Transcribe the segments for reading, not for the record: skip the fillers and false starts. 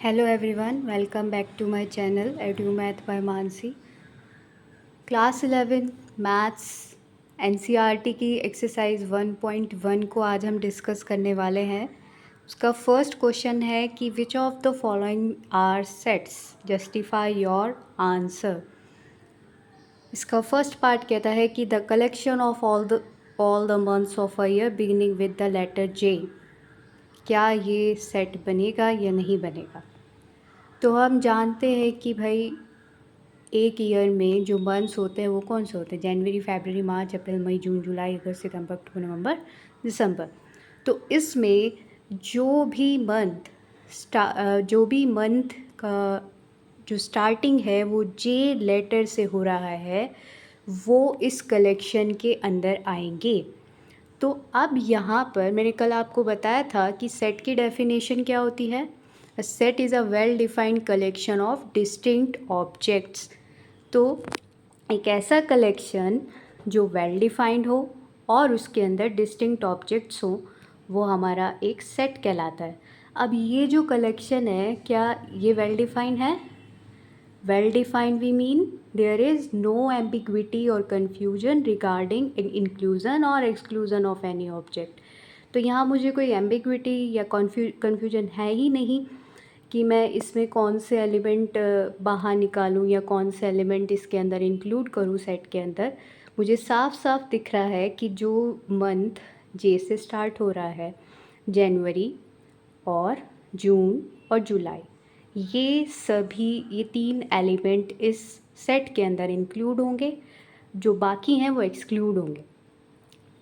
Hello everyone, welcome back to my channel EduMath by Mansi. Class 11 maths NCERT की exercise 1.1 को आज हम discuss करने वाले हैं। उसका फर्स्ट क्वेश्चन है कि which of the following are sets, justify your answer. इसका फर्स्ट पार्ट कहता है कि the collection of all the months of a year beginning with the letter J. क्या ये सेट बनेगा या नहीं बनेगा? तो हम जानते हैं कि भाई एक ईयर में जो मंथ्स होते हैं वो कौन से होते हैं? जनवरी, फरवरी, मार्च, अप्रैल, मई, जून, जुलाई, अगस्त, सितंबर, अक्टूबर, नवंबर, दिसंबर। तो इसमें जो भी मंथ का जो स्टार्टिंग है वो जे लेटर से हो रहा है वो इस कलेक्शन के अंदर आएंगे। तो अब यहाँ पर मैंने कल आपको बताया था कि सेट की डेफिनेशन क्या होती है। A set is a well defined collection of distinct objects. तो एक ऐसा कलेक्शन जो वेल डिफाइंड हो और उसके अंदर डिस्टिंक्ट ऑब्जेक्ट्स हो वो हमारा एक सेट कहलाता है। अब ये जो कलेक्शन है क्या ये वेल डिफाइंड है? Well defined we mean there is no ambiguity or confusion regarding inclusion or exclusion of any object। तो यहाँ मुझे कोई ambiguity या confusion है ही नहीं कि मैं इसमें कौन से एलिमेंट बाहर निकालूँ या कौन से एलिमेंट इसके अंदर इंक्लूड करूँ सेट के अंदर। मुझे साफ साफ दिख रहा है कि जो मंथ जे से स्टार्ट हो रहा है, जनवरी और जून और जुलाई, ये तीन एलिमेंट इस सेट के अंदर इंक्लूड होंगे, जो बाकी हैं वो एक्सक्लूड होंगे।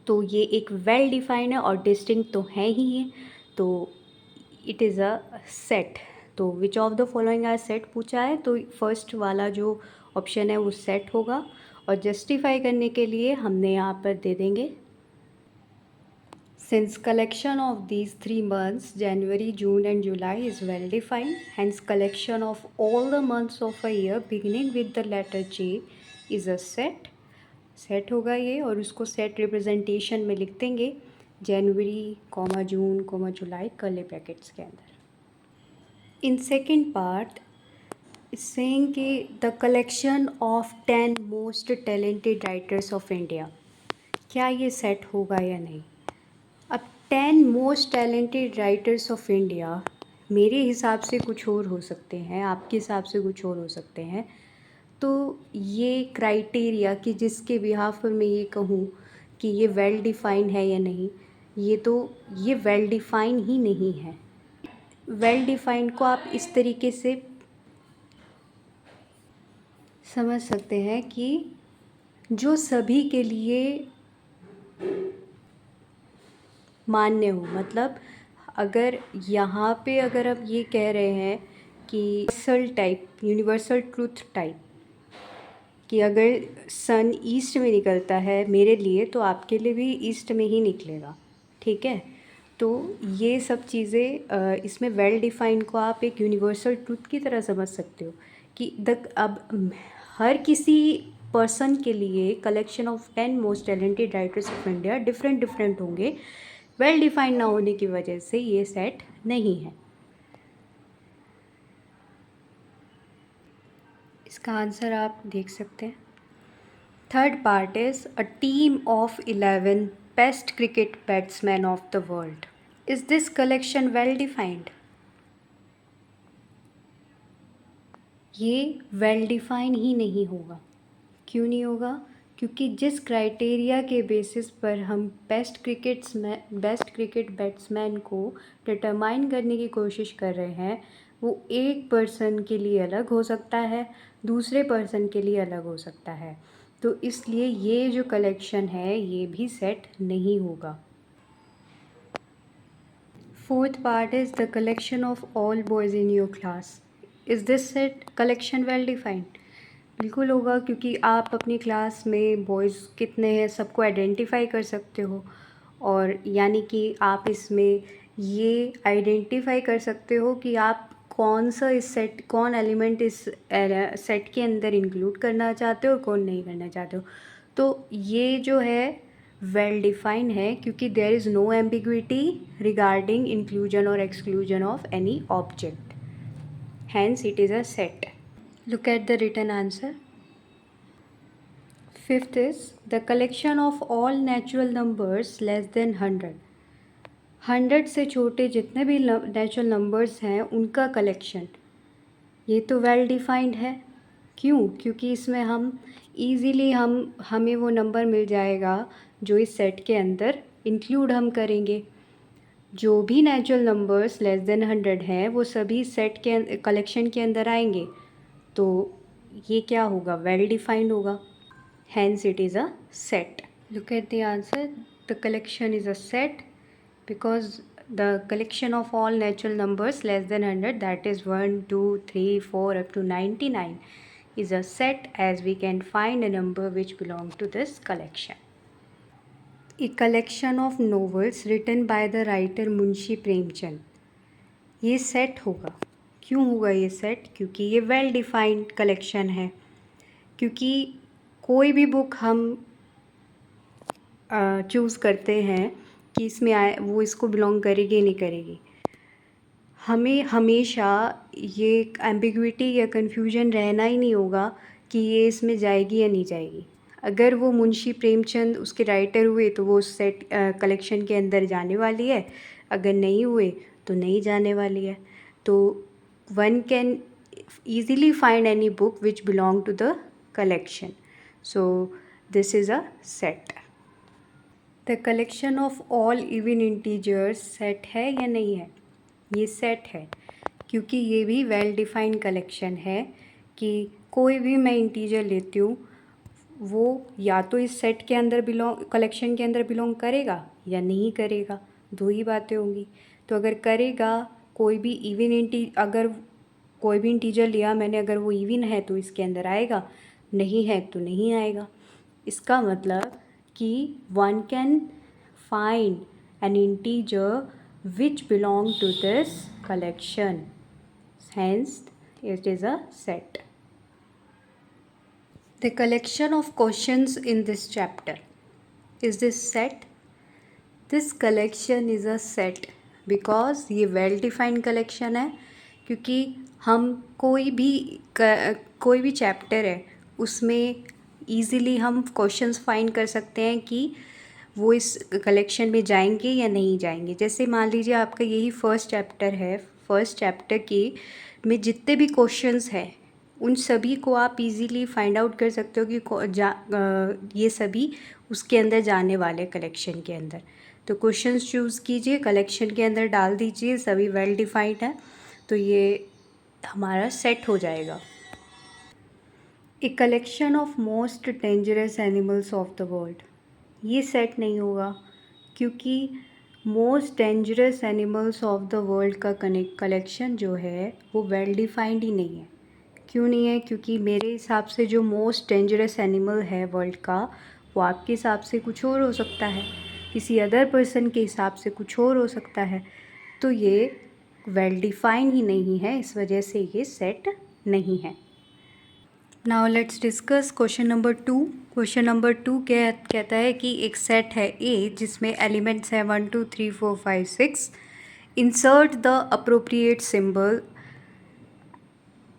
तो ये एक वेल डिफाइंड है और डिस्टिंक्ट तो है ही है, तो इट इज़ अ सेट। तो which of the following are set पूछा है तो फर्स्ट वाला जो ऑप्शन है वो सेट होगा। और जस्टिफाई करने के लिए हमने यहाँ पर दे देंगे Since collection of these 3 months, January, June and July is well defined, hence collection of all the months of a year beginning with the letter J is a set। Set होगा ये और उसको सेट रिप्रेजेंटेशन में लिख देंगे जनवरी comma जून comma जुलाई curly brackets के अंदर। In second part saying कि the collection of 10 most talented writers of India, क्या ये सेट होगा या नहीं? अब 10 most talented writers of India मेरे हिसाब से कुछ और हो सकते हैं, आपके हिसाब से कुछ और हो सकते हैं। तो ये क्राइटेरिया कि जिसके बिहाफ पर मैं ये कहूँ कि ये वेल डिफाइन है या नहीं, ये वेल डिफाइन ही नहीं है। वेल डिफाइंड को आप इस तरीके से समझ सकते हैं कि जो सभी के लिए मान्य हो। मतलब अगर यहाँ पे अगर आप ये कह रहे हैं कि यूनिवर्सल ट्रूथ टाइप, कि अगर सन ईस्ट में निकलता है मेरे लिए तो आपके लिए भी ईस्ट में ही निकलेगा, ठीक है। तो ये सब चीज़ें इसमें वेल डिफाइंड को आप एक यूनिवर्सल ट्रूथ की तरह समझ सकते हो कि अब हर किसी पर्सन के लिए collection of 10 most talented writers of India different different होंगे। वेल डिफाइंड ना होने की वजह से ये सेट नहीं है। इसका आंसर आप देख सकते हैं। Third part is a team of 11 best cricket batsman of the world. Is this collection well defined? ये वेल डिफाइन ही नहीं होगा। क्यों नहीं होगा? क्योंकि जिस क्राइटेरिया के बेसिस पर हम बेस्ट क्रिकेट बैट्समैन को डिटरमाइन करने की कोशिश कर रहे हैं वो एक पर्सन के लिए अलग हो सकता है, दूसरे पर्सन के लिए अलग हो सकता है। तो इसलिए ये जो कलेक्शन है ये भी सेट नहीं होगा। Fourth part is the collection of all boys in your class. Is this set collection well defined? बिल्कुल होगा, क्योंकि आप अपनी क्लास में बॉयज़ कितने हैं सबको आइडेंटिफाई कर सकते हो। और यानी कि आप इसमें ये आइडेंटिफाई कर सकते हो कि आप कौन एलिमेंट इस सेट के अंदर इंक्लूड करना चाहते हो और कौन नहीं करना चाहते हो। तो ये जो है वेल डिफाइंड है क्योंकि there is no ambiguity regarding inclusion और exclusion of any object. hence it is a set. Look at the written answer. Fifth is the collection of all natural numbers less than 100. 100 से छोटे जितने भी natural numbers हैं उनका collection. ये तो well defined है। क्यों? क्योंकि इसमें हम ईज़िली हमें वो नंबर मिल जाएगा जो इस सेट के अंदर इंक्लूड हम करेंगे। जो भी नेचुरल नंबर्स लेस देन 100 हैं वो सभी सेट के कलेक्शन के अंदर आएंगे। तो ये क्या होगा? वेल डिफाइंड होगा। Hence it is a set. Look at the answer. The collection is a set because the collection of all natural numbers less than 100, that is 1, 2, 3, 4 up to 99 is a set, as we can find a number which belong to this collection. A collection of novels written by the writer Munshi Premchand, ये set होगा। क्यों होगा ये set? क्योंकि ये well defined collection है। क्योंकि कोई भी बुक हम चूज़ करते हैं कि इसमें वो इसको बिलोंग करेगी नहीं करेगी, हमें हमेशा ये एम्बिग्विटी या कन्फ्यूजन रहना ही नहीं होगा कि ये इसमें जाएगी या नहीं जाएगी। अगर वो मुंशी प्रेमचंद उसके राइटर हुए तो वो सेट कलेक्शन के अंदर जाने वाली है, अगर नहीं हुए तो नहीं जाने वाली है। तो one can easily find any book which belong to the collection. So this is a set. The collection of all even integers set है या नहीं है? ये सेट है क्योंकि ये भी वेल डिफाइंड कलेक्शन है कि कोई भी मैं इंटीजर लेती हूँ वो या तो इस सेट के अंदर कलेक्शन के अंदर बिलोंग करेगा या नहीं करेगा, दो ही बातें होंगी। तो अगर करेगा कोई भी अगर कोई भी इंटीजर लिया मैंने, अगर वो इवन है तो इसके अंदर आएगा, नहीं है तो नहीं आएगा। इसका मतलब कि one can find an integer which belong to this collection, hence it is a set. The collection of questions in this chapter, is this set? This collection is a set because ये well defined collection है। क्योंकि हम कोई भी chapter है उसमें easily हम questions find कर सकते हैं कि वो इस कलेक्शन में जाएंगे या नहीं जाएंगे। जैसे मान लीजिए आपका यही फर्स्ट चैप्टर है, फर्स्ट चैप्टर के में जितने भी क्वेश्चंस हैं उन सभी को आप इजीली फाइंड आउट कर सकते हो कि ये सभी उसके अंदर जाने वाले कलेक्शन के अंदर। तो क्वेश्चंस चूज़ कीजिए, कलेक्शन के अंदर डाल दीजिए, सभी वेल डिफाइंड है, तो ये हमारा सेट हो जाएगा। A collection of most dangerous animals of the world, ये सेट नहीं होगा क्योंकि most dangerous animals of the world का कलेक्शन जो है वो वेल डिफाइंड ही नहीं है। क्यों नहीं है? क्योंकि मेरे हिसाब से जो मोस्ट डेंजरस एनिमल है वर्ल्ड का वो आपके हिसाब से कुछ और हो सकता है, किसी अदर पर्सन के हिसाब से कुछ और हो सकता है। तो ये वेल डिफाइंड ही नहीं है, इस वजह से ये सेट नहीं है। Now let's discuss question number 2। Question number 2 कहता है कि एक सेट है ए जिसमें एलिमेंट्स हैं 1 2 3 4 5 6। Insert the appropriate symbol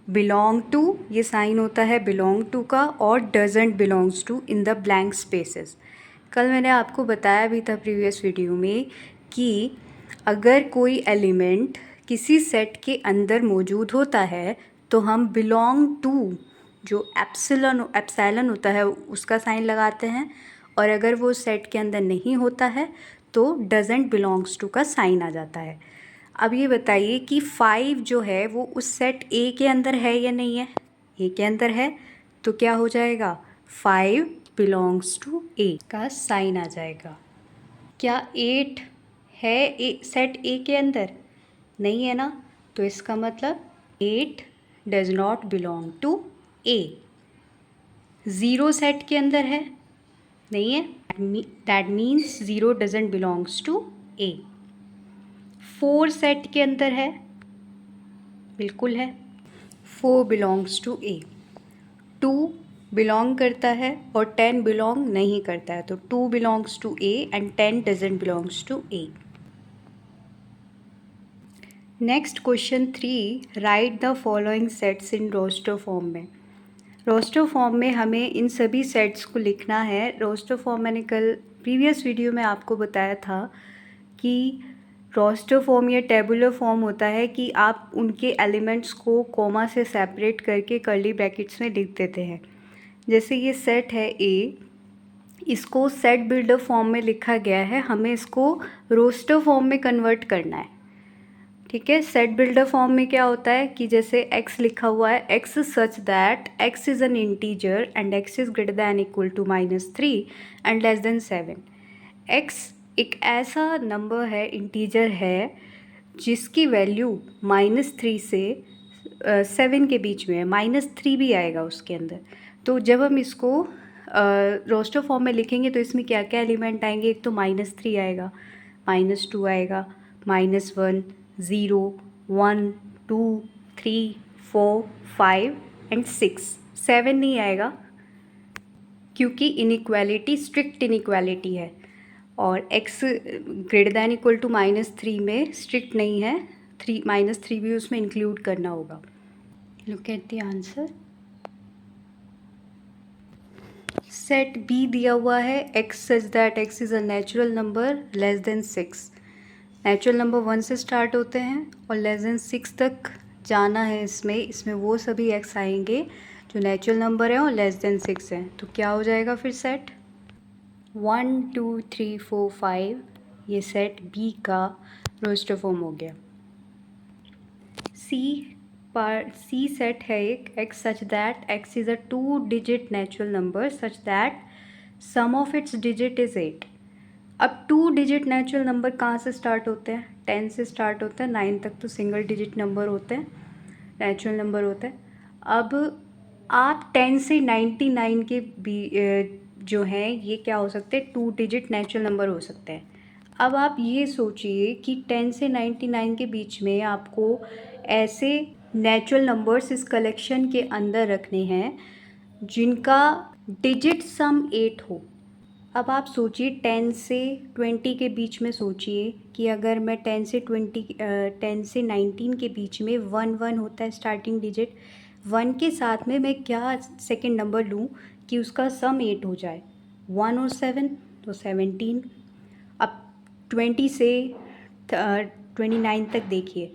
belong to, ये साइन होता है बिलोंग टू का, और doesn't belongs to in the blank spaces. कल मैंने आपको बताया भी था प्रीवियस वीडियो में कि अगर कोई एलिमेंट किसी सेट के अंदर मौजूद होता है तो हम बिलोंग टू जो एप्सिलॉन होता है उसका साइन लगाते हैं, और अगर वो सेट के अंदर नहीं होता है तो डजेंट बिलोंग्स टू का साइन आ जाता है। अब ये बताइए कि 5 जो है वो उस सेट ए के अंदर है या नहीं है? ए के अंदर है, तो क्या हो जाएगा? 5 बिलोंग्स टू ए का साइन आ जाएगा। क्या 8 है सेट ए के अंदर? नहीं है ना, तो इसका मतलब 8 does not belong to A. 0 set के अंदर है? नहीं है, that means 0 doesn't belongs to A. 4 set के अंदर है? बिल्कुल है, 4 बिलोंग्स टू ए। 2 बिलोंग करता है और 10 बिलोंग नहीं करता है, तो 2 belongs to A and 10 doesn't belongs to A. Next question 3, write the following sets in roster form में। रोस्टर फॉर्म में हमें इन सभी सेट्स को लिखना है। रोस्टर फॉर्म मैंने कल प्रीवियस वीडियो में आपको बताया था कि रोस्टर फॉर्म या टेबुलर फॉर्म होता है कि आप उनके एलिमेंट्स को कॉमा से सेपरेट करके कर्ली ब्रैकेट्स में लिख देते हैं। जैसे ये सेट है ए, इसको सेट बिल्डर फॉर्म में लिखा गया है, हमें इसको रोस्टर फॉर्म में कन्वर्ट करना है। ठीक है, सेट बिल्डर फॉर्म में क्या होता है कि जैसे x लिखा हुआ है, x such that x is an integer and x is greater than equal to -3 and less than 7। x एक ऐसा नंबर है, इंटीजर है, जिसकी वैल्यू -3 से 7 के बीच में है। -3 भी आएगा उसके अंदर। तो जब हम इसको रोस्टर फॉर्म में लिखेंगे तो इसमें क्या क्या एलिमेंट आएंगे? एक तो -3 आएगा, -2 आएगा, -1, 0, 1, 2, 3, 4, 5 एंड 6। 7 नहीं आएगा क्योंकि इनइक्वालिटी स्ट्रिक्ट इनइक्वालिटी है और x greater than equal to -3 में स्ट्रिक्ट नहीं है। -3 भी उसमें इंक्लूड करना होगा। Look at the answer. Set B दिया हुआ है, x such that x is a natural number less than 6। Natural number 1 से स्टार्ट होते हैं और लेस देन 6 तक जाना है। इसमें वो सभी x आएंगे जो नेचुरल नंबर है और लेस देन 6 है। तो क्या हो जाएगा फिर सेट 1, 2, 3, 4, 5, ये सेट बी का रोस्टर फॉर्म हो गया। सी सेट है एक, x such that x is a 2 digit natural number such that sum of its digit is 8। अब 2 डिजिट नेचुरल नंबर कहाँ से स्टार्ट होते हैं? 10 से स्टार्ट होता है, 9 तक तो सिंगल डिजिट नंबर होते हैं, नेचुरल नंबर होते हैं। अब आप 10 से 99 के जो हैं ये क्या हो सकते हैं? 2 डिजिट नेचुरल नंबर हो सकते हैं। अब आप ये सोचिए कि 10 से 99 के बीच में आपको ऐसे नेचुरल नंबर्स इस कलेक्शन के अंदर रखने हैं जिनका डिजिट सम 8 हो। अब आप सोचिए 10 से 20 के बीच में सोचिए कि अगर मैं 10 से 19 के बीच में 1 होता है स्टार्टिंग डिजिट, 1 के साथ में मैं क्या सेकंड नंबर लूँ कि उसका सम 8 हो जाए? 1 और 7 तो 17। अब 20 से 29 तक देखिए,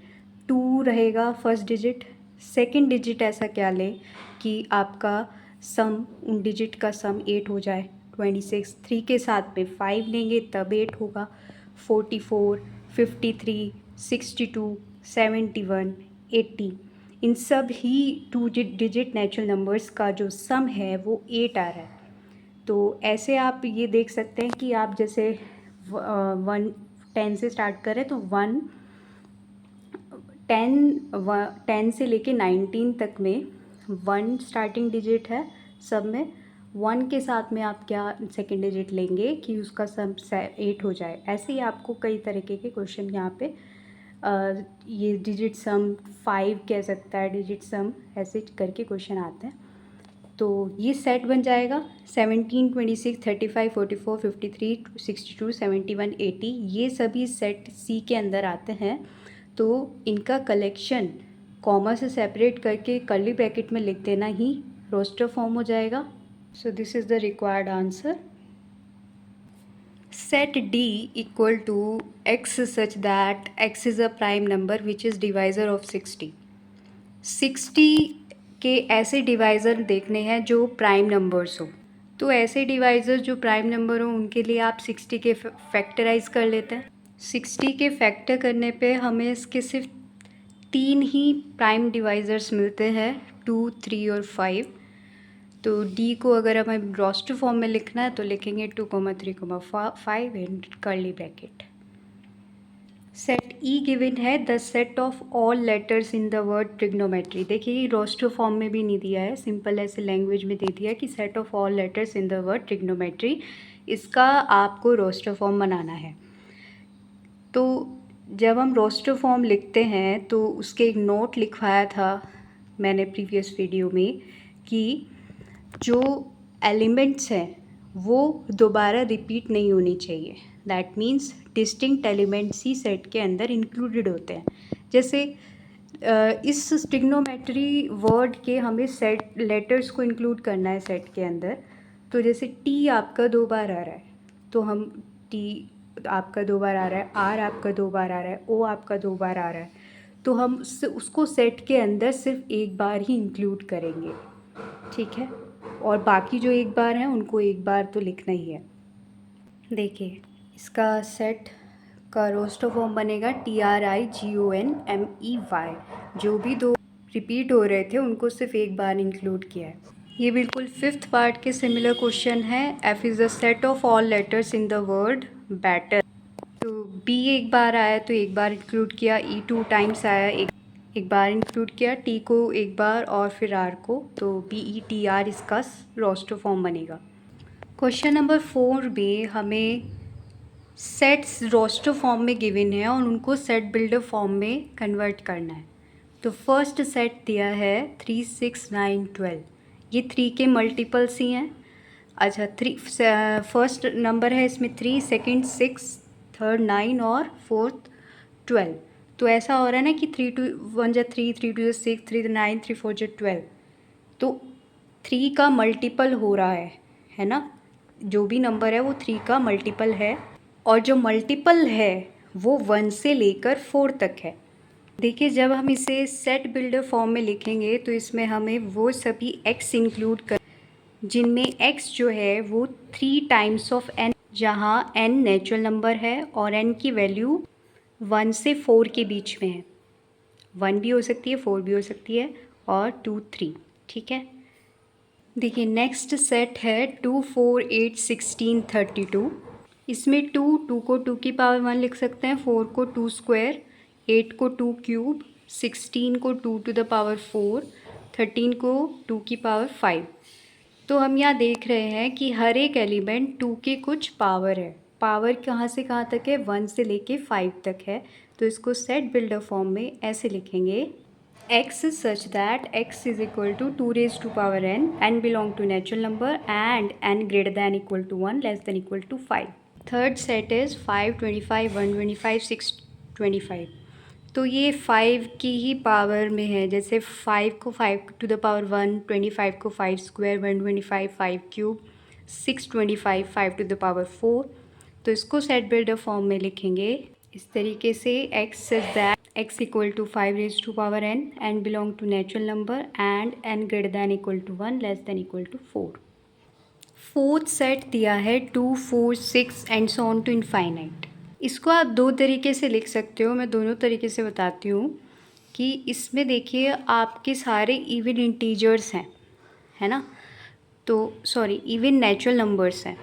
2 रहेगा फर्स्ट डिजिट, सेकंड डिजिट ऐसा क्या लें कि आपका सम, उन डिजिट का सम 8 हो जाए। 26, 3 के साथ में 5 लेंगे तब 8 होगा। 44, 53, 62, 71, 80, इन सब ही 2 डिजिट नेचुरल नंबर्स का जो सम है वो 8 आ रहा है। तो ऐसे आप ये देख सकते हैं कि आप जैसे 10 से स्टार्ट करें तो 10 से लेके 19 तक में 1 स्टार्टिंग डिजिट है सब में। 1 के साथ में आप क्या सेकेंड डिजिट लेंगे कि उसका सम 8 हो जाए। ऐसे ही आपको कई तरीके के क्वेश्चन यहाँ पे ये डिजिट सम 5 कह सकता है, डिजिट सम ऐसे करके क्वेश्चन आते हैं। तो ये सेट बन जाएगा 17, 26, 35, 44, 53, 62, 71, 80, ये सभी सेट सी के अंदर आते हैं। तो इनका कलेक्शन कॉमा से सेपरेट करके कर्ली ब्रैकेट में लिख देना ही रोस्टर फॉर्म हो जाएगा। So this is the required answer. Set D equal to x such that x is a prime number which is divisor of 60 के ऐसे डिवाइज़र देखने हैं जो प्राइम नंबर्स हो। तो ऐसे डिवाइज़र जो प्राइम नंबर हो उनके लिए आप 60 के फैक्टराइज कर लेते हैं। 60 के फैक्टर करने पे हमें इसके सिर्फ 3 ही प्राइम डिवाइज़र्स मिलते हैं, 2, 3 और 5। तो डी को अगर हमें रोस्टर फॉर्म में लिखना है तो लिखेंगे 2, 3, 5 and curly bracket. Set E given है the set of all letters in the word trigonometry. देखिए ये रोस्टर फॉर्म में भी नहीं दिया है, सिंपल ऐसे लैंग्वेज में दे दिया है कि set of all letters in the word trigonometry. इसका आपको रोस्टर फॉर्म बनाना है। तो जब हम रोस्टर फॉर्म लिखते हैं तो उसके एक नोट लिखवाया था मैंने प्रीवियस वीडियो में कि जो एलिमेंट्स हैं वो दोबारा रिपीट नहीं होनी चाहिए। That means distinct elements he set के अंदर इंक्लूडेड होते हैं। जैसे इस ट्रिग्नोमेट्री वर्ड के हमें सेट लेटर्स को इंक्लूड करना है सेट के अंदर। तो जैसे टी आपका 2 बार आ रहा है, तो हम टी आपका 2 बार आ रहा है, आर आपका 2 बार आ रहा है, ओ आपका 2 बार आ रहा है, तो हम उसको सेट के अंदर सिर्फ एक बार ही इंक्लूड करेंगे, ठीक है। और बाकी जो एक बार हैं उनको एक बार तो लिखना ही है। देखिए इसका सेट का रोस्टर फॉर्म बनेगा TRIGONMEY। जो भी 2 रिपीट हो रहे थे उनको सिर्फ एक बार इंक्लूड किया है। ये बिल्कुल 5th पार्ट के सिमिलर क्वेश्चन है। F is the set of all letters in the word better. तो B एक बार आया तो एक बार इंक्लूड किया, E 2 टाइम्स आया, एक बार इंक्लूड किया, T को एक बार और फिर R को, तो BETR इसका रोस्टर फॉर्म बनेगा। क्वेश्चन नंबर 4 में हमें सेट्स रोस्टर फॉर्म में गिवन है और उनको सेट बिल्डर फॉर्म में कन्वर्ट करना है। तो फर्स्ट सेट दिया है 3 6 9 12। ये 3 के मल्टीपल्स ही हैं। अच्छा, 3 फर्स्ट नंबर है इसमें 3, सेकंड 6, थर्ड 9 और फोर्थ 12। तो ऐसा हो रहा है ना कि 3 2 1 जा 3, 3 2 6, 3 9, 3 4 जा 12। तो 3 का मल्टीपल हो रहा है ना। जो भी नंबर है वो 3 का मल्टीपल है, और जो मल्टीपल है वो 1 से लेकर 4 तक है। देखिए जब हम इसे सेट बिल्डर फॉर्म में लिखेंगे तो इसमें हमें वो सभी x इंक्लूड कर जिनमें x जो है वो 3 टाइम्स ऑफ n, जहाँ n नेचुरल नंबर है और n की वैल्यू 1 से 4 के बीच में है। 1 भी हो सकती है, 4 भी हो सकती है, और 2 3, ठीक है। देखिए नेक्स्ट सेट है 2 4 8 16 32। इसमें 2 को 2 की पावर 1 लिख सकते हैं, 4 को 2 स्क्वायर, 8 को 2 क्यूब, 16 को 2 टू द पावर 4, 13 को 2 की पावर 5। तो हम यहाँ देख रहे हैं कि हर एक एलिमेंट 2 के कुछ पावर है। पावर कहाँ से कहाँ तक है? 1 से लेके 5 तक है। तो इसको सेट बिल्डर फॉर्म में ऐसे लिखेंगे, x such that x is equal to 2 raised to power n belong to natural number, and n greater than equal to 1 less than equal to 5. Third set is 5 25 125 625। तो ये 5 की ही power में है। जैसे 5 को 5 टू द पावर 1, 25 को 5 square, 125 5 cube, 625 5 to the power 4। तो इसको सेट बिल्डर फॉर्म में लिखेंगे इस तरीके से, x such that x equal to 5 raised to power n belong to natural number, and n greater than equal to 1 less than equal to 4। Fourth set दिया है 2 4 6 and so on to infinite. इसको आप 2 तरीके से लिख सकते हो, मैं दोनों तरीके से बताती हूँ। कि इसमें देखिए आपके सारे इवन इंटीजर्स हैं, है ना। तो सॉरी, इवन नेचुरल नंबर्स हैं।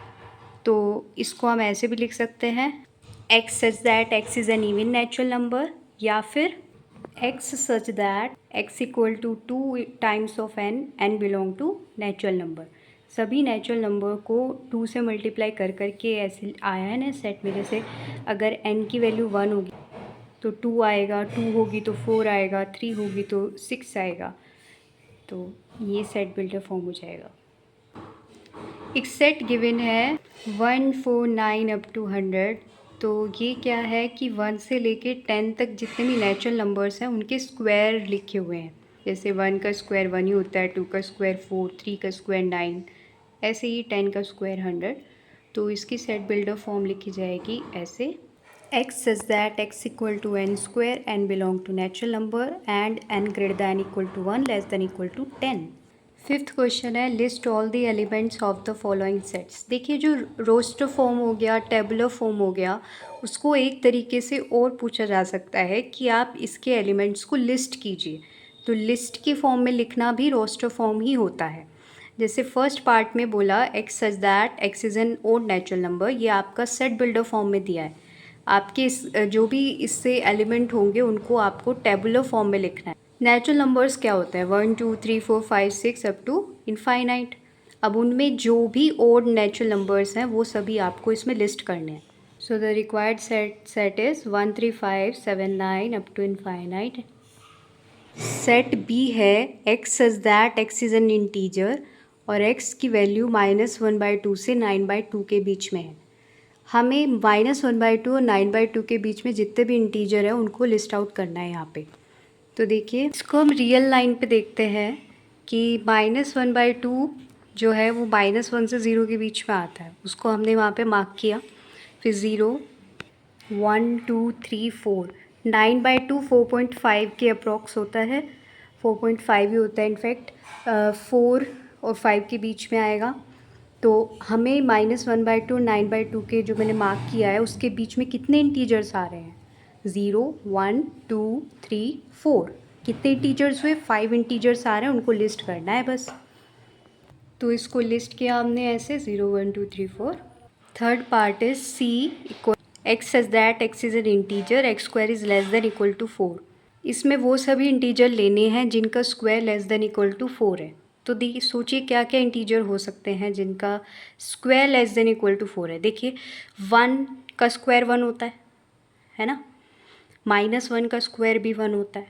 तो इसको हम ऐसे भी लिख सकते हैं, x such that x is an even natural number, या फिर x such that x equal to 2 times of n belong to natural number। सभी नेचुरल नंबर को 2 से मल्टीप्लाई कर करके ऐसे आया है ना सेट में। जैसे अगर n की वैल्यू 1 होगी तो 2 आएगा, 2 होगी तो 4 आएगा, 3 होगी तो 6 आएगा। तो ये सेट बिल्डर फॉर्म हो जाएगा। एक सेट गिवन है 1 4 9 अप टू 100। तो ये क्या है कि 1 से लेके 10 तक जितने भी नेचुरल नंबर्स हैं उनके स्क्वायर लिखे हुए हैं। जैसे 1 का स्क्वायर 1 ही होता है, 2 का स्क्वायर 4, 3 का स्क्वायर 9, ऐसे ही 10 का स्क्वायर 100। तो इसकी सेट बिल्डर फॉर्म लिखी जाएगी ऐसे, x such that x equal to n square, n belong to natural number, and n greater than equal to 1 less than equal to 10। Fifth question है list all the elements of the following sets. देखिए जो roster form हो गया, tabular form हो गया, उसको एक तरीके से और पूछा जा सकता है कि आप इसके एलिमेंट्स को लिस्ट कीजिए। तो लिस्ट की फॉर्म में लिखना भी रोस्टर फॉर्म ही होता है। जैसे फर्स्ट पार्ट में बोला x such that x is an odd natural number, ये आपका सेट बिल्डर फॉर्म में दिया है। आपके जो भी इससे एलिमेंट होंगे उनको आपको टेबुलर फॉर्म में लिखना है। नेचुरल नंबर्स क्या होता है? 1 2 3 4 5 6 अप टू इनफाइनाइट। अब उनमें जो भी ओड नेचुरल नंबर्स हैं वो सभी आपको इसमें लिस्ट करने हैं। So the required set is 1 3 5 7 9 up to infinite. Set B है x such that x is an integer और x की वैल्यू -1/2 से 9/2 के बीच में है। हमें -1/2 और 9/2 के बीच में जितने भी इंटीजर है उनको लिस्ट आउट करना है यहाँ पे। तो देखिए इसको हम रियल लाइन पे देखते हैं कि -1/2 जो है वो -1 से 0 के बीच में आता है, उसको हमने वहाँ पे मार्क किया। फिर 0 1 2 3 4 9/2 4.5 के अप्रॉक्स होता है, 4.5 ही होता है इनफैक्ट। 4 और 5 के बीच में आएगा। तो हमें -1/2 9/2 के जो मैंने मार्क किया है उसके बीच में कितने इंटीजर्स आ रहे हैं? 0 1 2 3 4। कितने इंटीजर्स हुए? 5 इंटीजर्स आ रहे हैं, उनको लिस्ट करना है बस। तो इसको लिस्ट किया हमने ऐसे 0 1 2 3 4। Third part is C equal x such that x is an integer x square is less than equal to 4। इसमें वो सभी इंटीजर लेने हैं जिनका square less than equal to 4 है। तो देखिए सोचिए क्या क्या इंटीजर हो सकते हैं जिनका square less than equal to 4 है। देखिए 1 का स्क्वायर 1 होता है ना। -1 का स्क्वायर भी 1 होता है।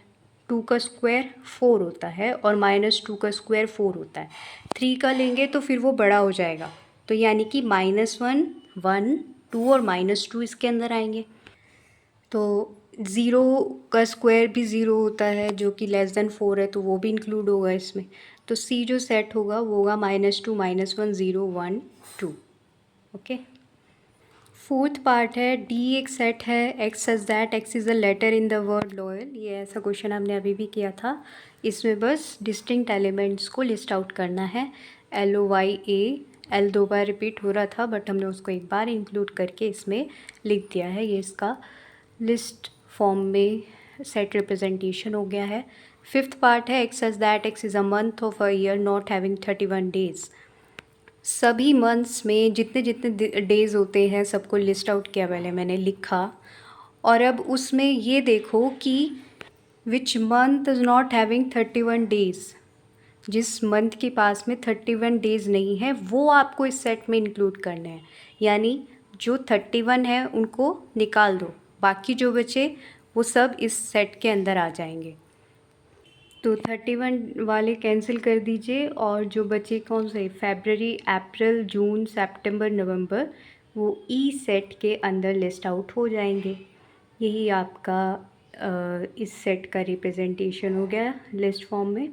2 का स्क्वायर 4 होता है और -2 का स्क्वायर 4 होता है। 3 का लेंगे तो फिर वो बड़ा हो जाएगा, तो यानी कि -1 1 2 और -2 इसके अंदर आएंगे। तो 0 का स्क्वायर भी 0 होता है जो कि लेस देन 4 है, तो वो भी इंक्लूड होगा इसमें। तो C जो सेट होगा वो होगा -2 -1 0 1 2। ओके। फोर्थ पार्ट है D एक सेट है x such that x is a letter in the word loyal. ये ऐसा क्वेश्चन हमने अभी भी किया था। इसमें बस डिस्टिंक्ट एलिमेंट्स को लिस्ट आउट करना है। LOYA L 2 बार रिपीट हो रहा था बट हमने उसको एक बार इंक्लूड करके इसमें लिख दिया है। ये इसका लिस्ट फॉर्म में सेट रिप्रेजेंटेशन हो गया है। फिफ्थ पार्ट है x such that x is a month of a year not having 31 days. सभी मंथ्स में जितने जितने डेज़ होते हैं सबको लिस्ट आउट किया, पहले मैंने लिखा। और अब उसमें ये देखो कि which month is not having 31 days. जिस मंथ के पास में 31 डेज़ नहीं है वो आपको इस सेट में इंक्लूड करने हैं। यानी जो 31 है उनको निकाल दो, बाकी जो बचे वो सब इस सेट के अंदर आ जाएंगे। तो 31 वाले कैंसिल कर दीजिए और जो बचे कौन से, फरवरी अप्रैल जून सितंबर नवंबर, वो ई सेट के अंदर लिस्ट आउट हो जाएंगे। यही आपका इस सेट का रिप्रेजेंटेशन हो गया लिस्ट फॉर्म में।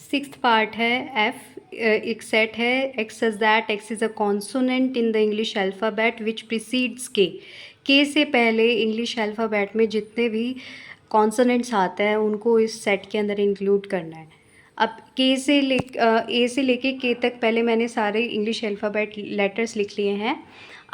सिक्स्थ पार्ट है F। एक सेट है x such that x is a consonant in the English alphabet which precedes के से पहले इंग्लिश अल्फ़ाबेट में जितने भी कॉन्सोनेंट्स आते हैं उनको इस सेट के अंदर इंक्लूड करना है। अब A से लेके K तक पहले मैंने सारे इंग्लिश अल्फ़ाबेट लेटर्स लिख लिए हैं।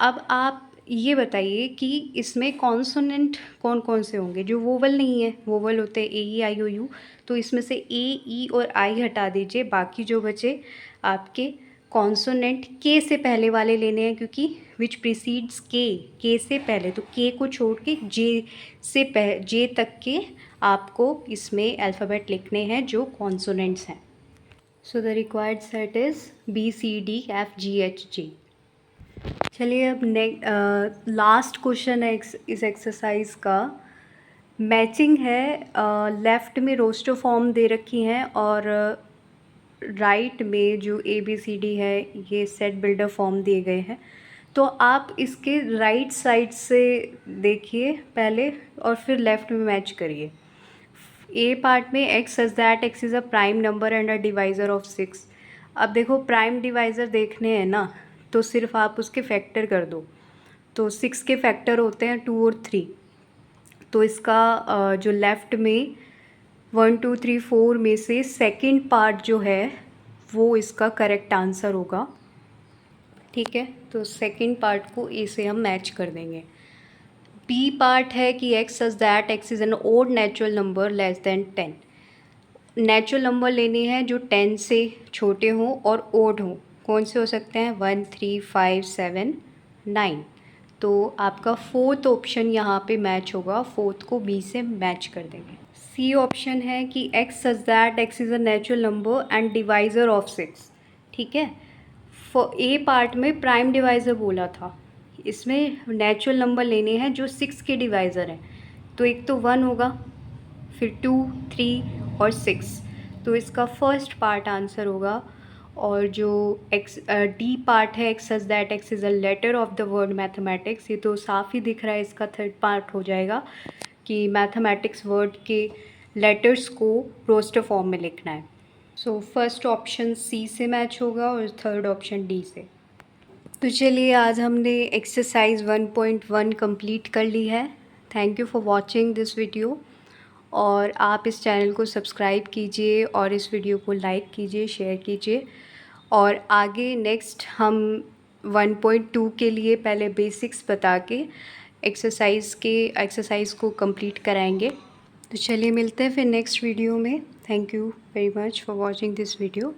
अब आप ये बताइए कि इसमें कॉन्सोनेंट कौन कौन से होंगे जो वोवल नहीं है। वोवल होते हैं AEIOU, तो इसमें से A E और I हटा दीजिए, बाकी जो बचे आपके कॉन्सोनेंट के से पहले वाले लेने हैं क्योंकि विच प्रीसीड्स के से पहले, तो के को छोड़ के जे तक के आपको इसमें अल्फ़ाबेट लिखने हैं जो कॉन्सोनेंट्स हैं। So the required set is BCDFGHG। चलिए अब लास्ट क्वेश्चन है इस एक्सरसाइज का। मैचिंग है, लेफ़्ट में रोस्टर फॉर्म दे रखी हैं और राइट में जो ABCD है ये सेट बिल्डर फॉर्म दिए गए हैं। तो आप इसके राइट साइड से देखिए पहले और फिर लेफ़्ट में मैच करिए। ए पार्ट में x such that x is a prime number and a divisor of 6। अब देखो प्राइम डिवाइज़र देखने हैं ना, तो सिर्फ आप उसके फैक्टर कर दो। तो 6 के फैक्टर होते हैं 2 और 3। तो इसका जो लेफ़्ट में 1 2 3 4 में से सेकंड पार्ट जो है वो इसका करेक्ट आंसर होगा। ठीक है, तो सेकंड पार्ट को ए से हम मैच कर देंगे। बी पार्ट है कि x such that x is an odd natural number less than 10। Natural number लेने हैं जो 10 से छोटे हों और ओड हों। कौन से हो सकते हैं? 1 3 5 7 9। तो आपका फोर्थ ऑप्शन यहाँ पे मैच होगा, फोर्थ को बी से मैच कर देंगे। सी ऑप्शन है कि x such that x is a natural number and divisor of 6। ठीक है, ए पार्ट में प्राइम डिवाइज़र बोला था, इसमें नेचुरल नंबर लेने हैं जो 6 के डिवाइज़र हैं। तो एक तो 1 होगा, फिर 2 3 और 6। तो इसका फर्स्ट पार्ट आंसर होगा और जो डी पार्ट है, x such that x is a letter of the word mathematics, ये तो साफ ही दिख रहा है, इसका थर्ड पार्ट हो जाएगा कि मैथमेटिक्स वर्ड के लेटर्स को रोस्टर फॉर्म में लिखना है। सो फर्स्ट ऑप्शन सी से मैच होगा और थर्ड ऑप्शन डी से। तो चलिए, आज हमने एक्सरसाइज 1.1 कंप्लीट कर ली है। Thank you for watching this video, और आप इस चैनल को सब्सक्राइब कीजिए और इस वीडियो को लाइक कीजिए, शेयर कीजिए। और आगे नेक्स्ट हम 1.2 के लिए पहले बेसिक्स बता के एक्सरसाइज को कंप्लीट कराएंगे। तो चलिए, मिलते हैं फिर नेक्स्ट वीडियो में। Thank you very much for watching this video.